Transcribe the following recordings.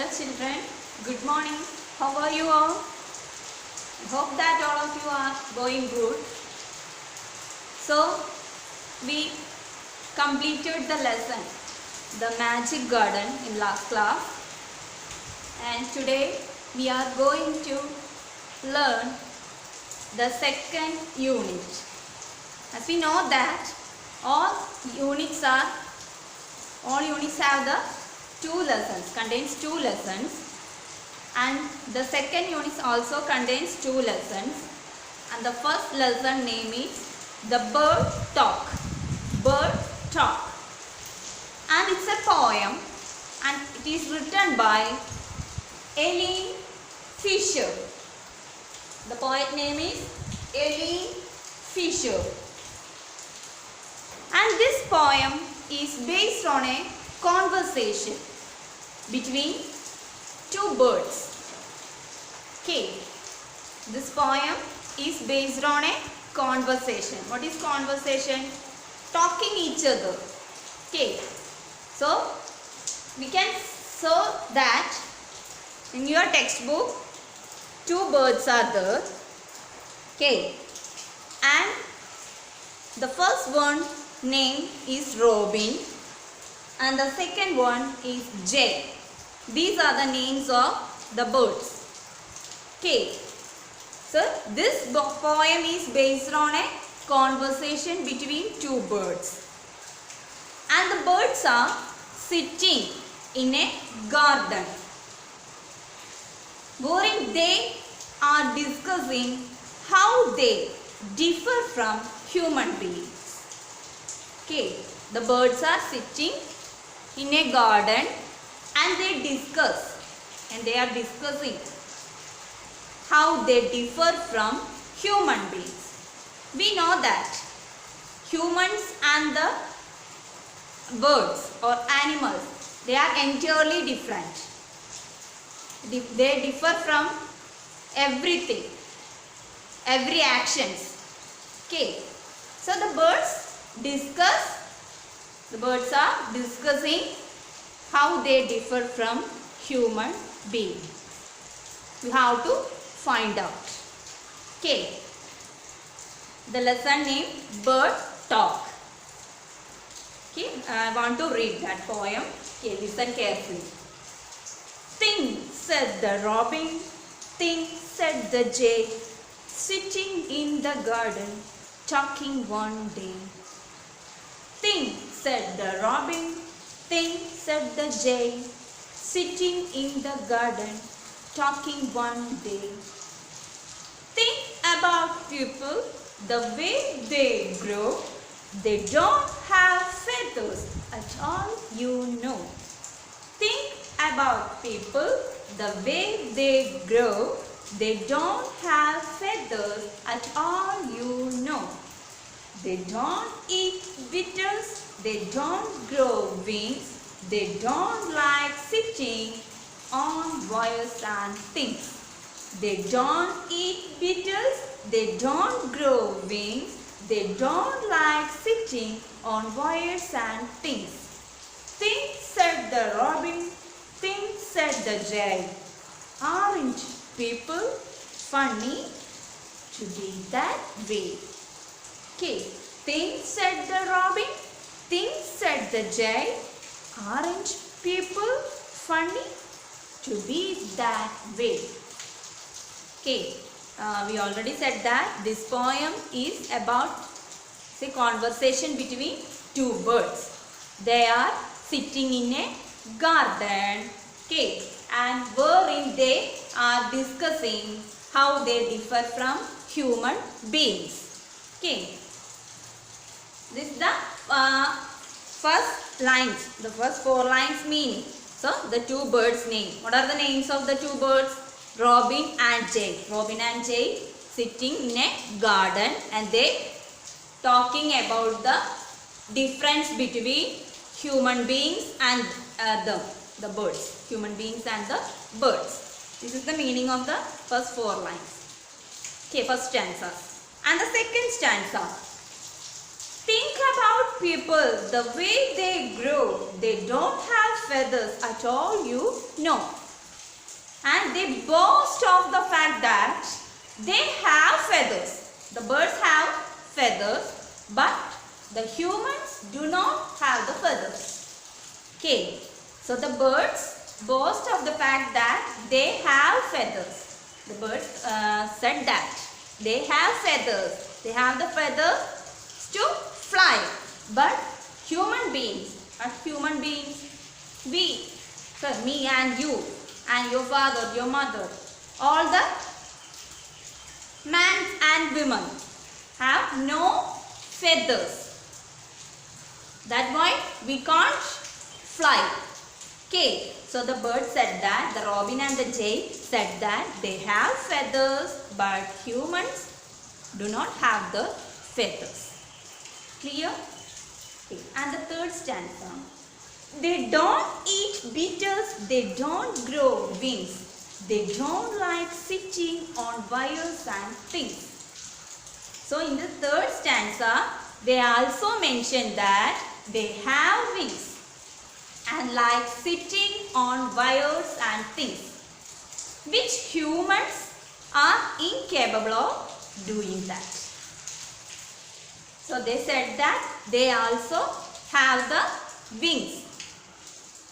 children. Good morning. How are you all? I hope that all of you are going good. So, we completed the lesson, the magic garden in last class. And today we are going to learn the second unit. As we know that all units have the contains two lessons, and the second unit also contains two lessons, and the first lesson name is the bird talk, and it's a poem, and it is written by Eileen Fisher. The poet name is Eileen Fisher, and this poem is based on a conversation between two birds. Okay, this poem is based on a conversation. What is conversation? Talking each other. Okay, so we can show that in your textbook two birds are there. Okay, and the first one name is Robin and the second one is Jay. These are the names of the birds. Okay, so this poem is based on a conversation between two birds, and the birds are sitting in a garden wherein they are discussing how they differ from human beings. Okay, the birds are sitting in a garden and they are discussing how they differ from human beings. We know that humans and the birds or animals, they are entirely different. They differ from everything, every actions. Okay, so the birds are discussing how they differ from human beings. We have to find out. Okay, the lesson name bird talk. Okay, I want to read that poem. Okay, listen carefully. Think, said the robin, think, said the jay, sitting in the garden, talking one day. Think, said the robin, think, said the jay, sitting in the garden, talking one day. Think about people, the way they grow, they don't have feathers at all, you know. Think about people, the way they grow, they don't have feathers at all, you know. They don't eat beetles, they don't grow wings, they don't like sitting on wires and things. They don't eat beetles, they don't grow wings, they don't like sitting on wires and things. Think, said the robin, think, said the jay. Aren't people funny to be that way? Okay, think, said the robin, think, said the jay. Aren't people funny to be that way? Okay, we already said that this poem is about a conversation between two birds. They are sitting in a garden, okay, and wherein they are discussing how they differ from human beings. Okay, this is the first lines, the first four lines meaning. So, the two birds' name. What are the names of the two birds? Robin and Jay. Robin and Jay sitting in a garden and they talking about the difference between human beings and the birds. Human beings and the birds. This is the meaning of the first four lines. Okay, first stanza. And the second stanza. Think about people, the way they grow. They don't have feathers at all, you know. and they boast of the fact that they have feathers. The birds have feathers, but the humans do not have the feathers. Okay, so the birds boast of the fact that they have feathers. The birds said that they have feathers. They have the feathers to fly. But human beings, we, so me and you and your father, your mother, all the men and women have no feathers. That's why we can't fly. Okay, so the bird said that, the robin and the jay said that they have feathers, but humans do not have the feathers. Clear? Okay. And the third stanza. They don't eat beetles, they don't grow wings, they don't like sitting on wires and things. So in the third stanza, they also mention that they have wings and like sitting on wires and things, which humans are incapable of doing that. So they said that they also have the wings.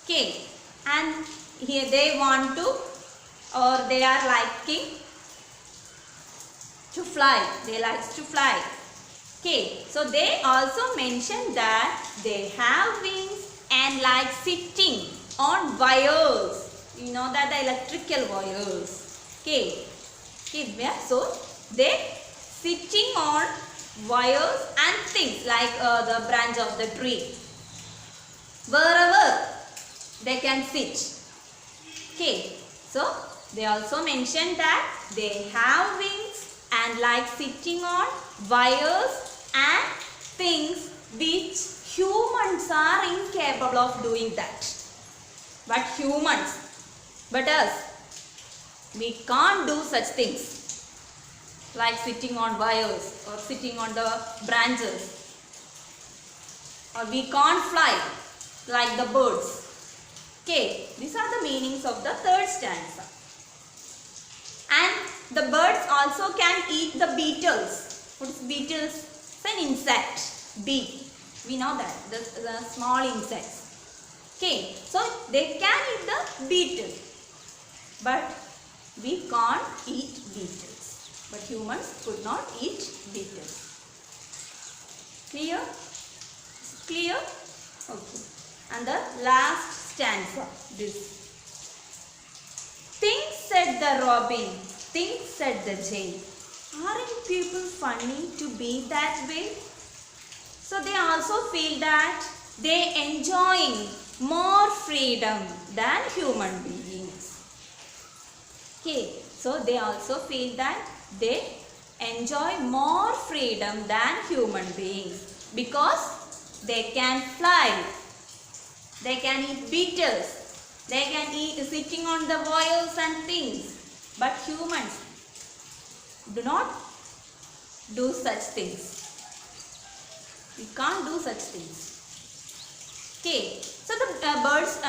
Okay, and here they want to, or they are liking to fly. They like to fly. Okay, so they also mention that they have wings and like sitting on wires. You know that the electrical wires. Okay, so they sitting on wires and things like the branch of the tree. Wherever they can sit. Okay, so they also mentioned that they have wings and like sitting on wires and things which humans are incapable of doing that. But us, we can't do such things like sitting on wires or sitting on the branches, or we can't fly like the birds. Okay, these are the meanings of the third stanza. And the birds also can eat the beetles. What is beetles? It's an insect, bee. We know that, the small insects. Okay, so they can eat the beetle, but we can't eat beetles. But humans could not eat beetles. Clear? Clear? Okay. And the last stanza, this. Things said the robin, things said the jay. Aren't people funny to be that way? So they also feel that they enjoying more freedom than human beings. Okay, so they also feel that they enjoy more freedom than human beings because they can fly, they can eat beetles, they can eat sitting on the wires and things. But humans do not do such things. We can't do such things. Okay, so the birds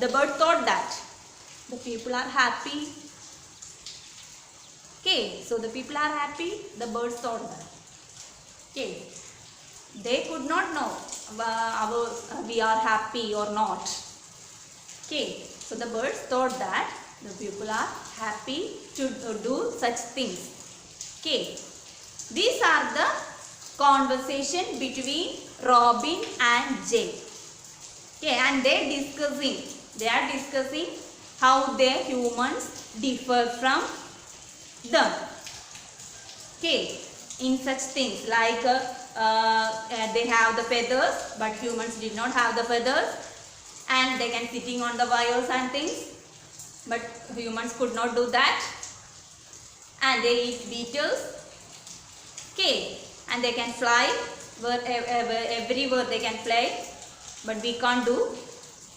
the bird thought that the people are happy. Okay, so the people are happy. The birds thought that. Okay, they could not know we are happy or not. Okay, so the birds thought that the people are happy to do such things. Okay, these are the conversation between Robin and Jay. Okay, and they are discussing how the humans differ from them. Okay, in such things like they have the feathers, but humans did not have the feathers, and they can sitting on the wires and things, but humans could not do that, and they eat beetles. Okay, and they can fly everywhere they can fly, but we can't do.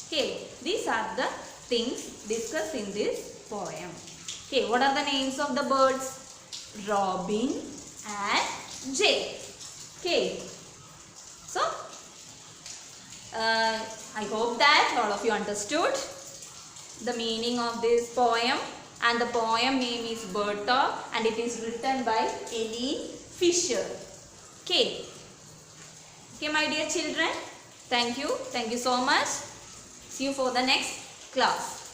Okay, these are the things discussed in this poem. Okay, what are the names of the birds? Robin and Jay. Okay, so I hope that all of you understood. the meaning of this poem, and the poem name is Bird Talk and it is written by Eileen Fisher. Okay. Okay, my dear children. Thank you. Thank you so much. See you for the next class.